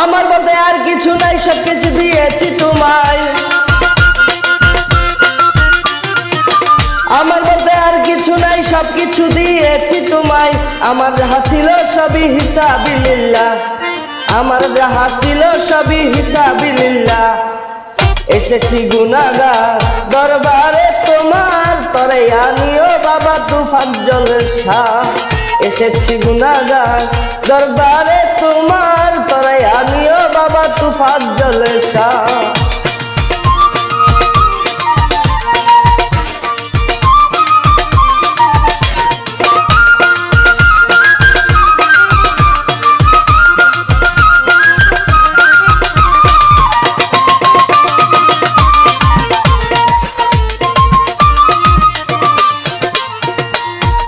আমার বলতে আর কিছু নাই, সবকিছু দিয়েছি তোমায়। আমার বলতে আর কিছু নাই, সবকিছু দিয়েছি তোমায়। আমার যাহা ছিল সবই হিসাবিল্লাহ, আমার যাহা ছিল সবই হিসাবিল্লাহ। এসেছি গুনাহগার দরবারে তোমার, তরে আনিও বাবা তুফাজ্জল শাহ। এসেছি গুনাহগার দরবারে তোমার, তরে আনিও বাবা তুফাজ্জল শাহ।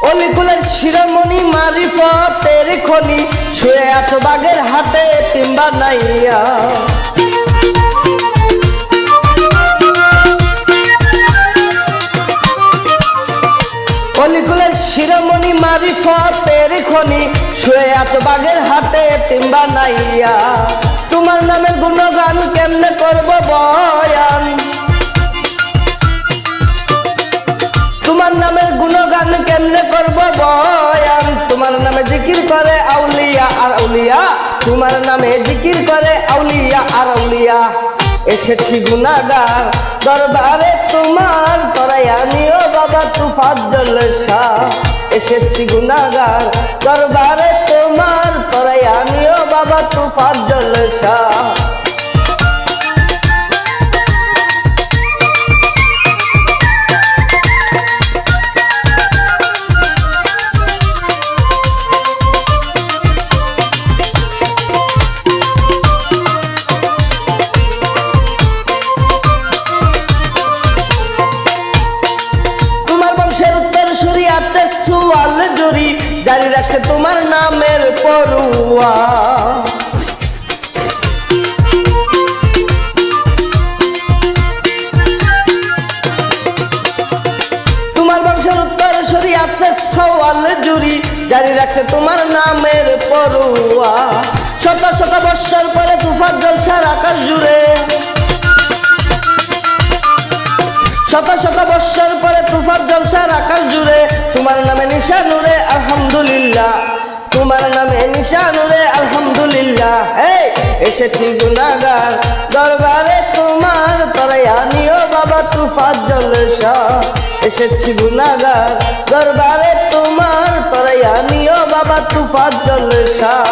অলিকুলের শিরোমণি মারিফতের খনি, শুয়ে আছো বাগের হাটে তিম্বা নাইয়া। অলিকুলের শিরোমণি মারিফতের খনি, শুয়ে আছো বাগের হাটে তিম্বা নাইয়া। তোমার নামের গুণগান কেমনে করব বয়ান, তোমার নামের গুণগান কেমনে করব বয়ান। তোমার নামে জিকির করে আউলিয়া আর আউলিয়া, তোমার নামে জিকির করে আউলিয়া আর আউলিয়া। এসেছি গুনাহগার দরবারে তোমার, তরাই আনিও বাবা তুফাজ্জল শাহ। এসেছি গুনাহগার দরবারে তোমার, তরাই আনিও বাবা তুফাজ্জল শাহ। সুয়াল জুরি জারি রাখছে তোমার নামের পড়ুয়া। তোমার বংশের উত্তর সরি আছে সওয়াল জুরি জারি রাখছে তোমার নামের পড়ুয়া। শত শত বৎসর পরে তুফাজ্জল শাহর আকাশ জুড়ে, শত শত বৎসর পরে তুফাজ্জল শাহর আকাশ জুড়ে। তোমার নামে নিশানুরে আলহামদুলিল্লাহ, তোমার নামে নিশানুরে আলহামদুলিল্লাহ। এসেছি গুনাহগার দরবারে তোমার, তরাই আনিও বাবা তুফাজ্জল শাহ। এসেছি গুনাহগার দরবারে তোমার, তরাই আনিও বাবা তুফাজ্জল শাহ।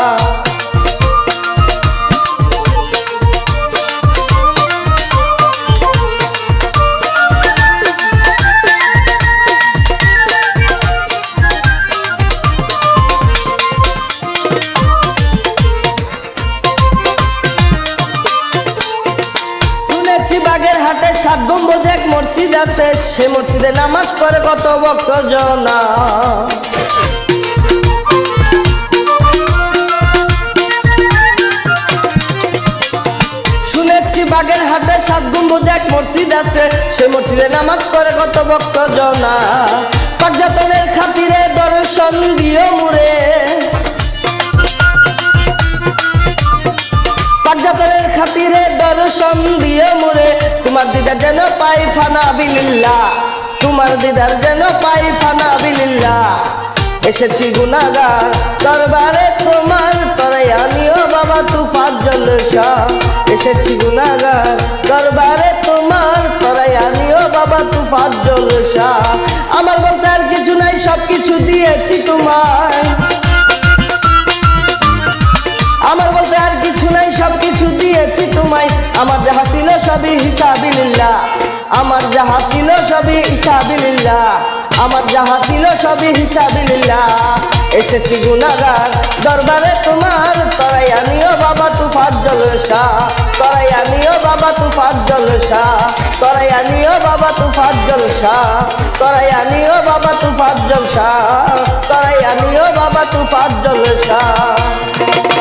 বাগের হাটে 7 গম্বুজ এক মসজিদ আছে, সে মসজিদে নামাজ পড়ে কত ভক্তজনা। শুনেছি বাগের হাটে 7 গম্বুজ এক মসজিদ আছে, সে মসজিদে নামাজ পড়ে কত ভক্তজনা। পাকজাতনের খাতিরে দর্শন দিও মুরে, পাকজাতনের খাতিরে দর্শন দিও মুরে। তোমার দিদার যেন পাই ফানা বিলিল্লাহ, তোমার দিদার যেন পাই ফানা বিলিল্লাহ। এসেছি গুনাহগার দরবারে তোমার, তরাই আনিও বাবা তুফাজ্জল শাহ। এসেছি গুনাহগার দরবারে তোমার, তরাই আনিও বাবা তুফাজ্জল শাহ। আমার বলতে আর কিছু নাই, সবকিছু দিয়েছি তোমায়। আমার বলতে আর কিছু নাই, সবকিছু দিয়েছি তোমায়। আমার যাহা ছিল সবই হিসাবিল্লাহ, আমার যাহা ছিল সবই হিসাবিল্লাহ, আমার যাহা ছিল সবই হিসাবিল্লাহ। এসেছি গুনাহগার দরবারে তোমার, তরাই আনিও বাবা তুফাজ্জল শাহ। তরাই আনিও বাবা তুফাজ্জল শাহ, তরাই আনিও বাবা তুফাজ্জল শাহ, তরাই আনিও বাবা তুফাজ্জল শাহ, তরাই আনিও বাবা তুফাজ্জল শাহ।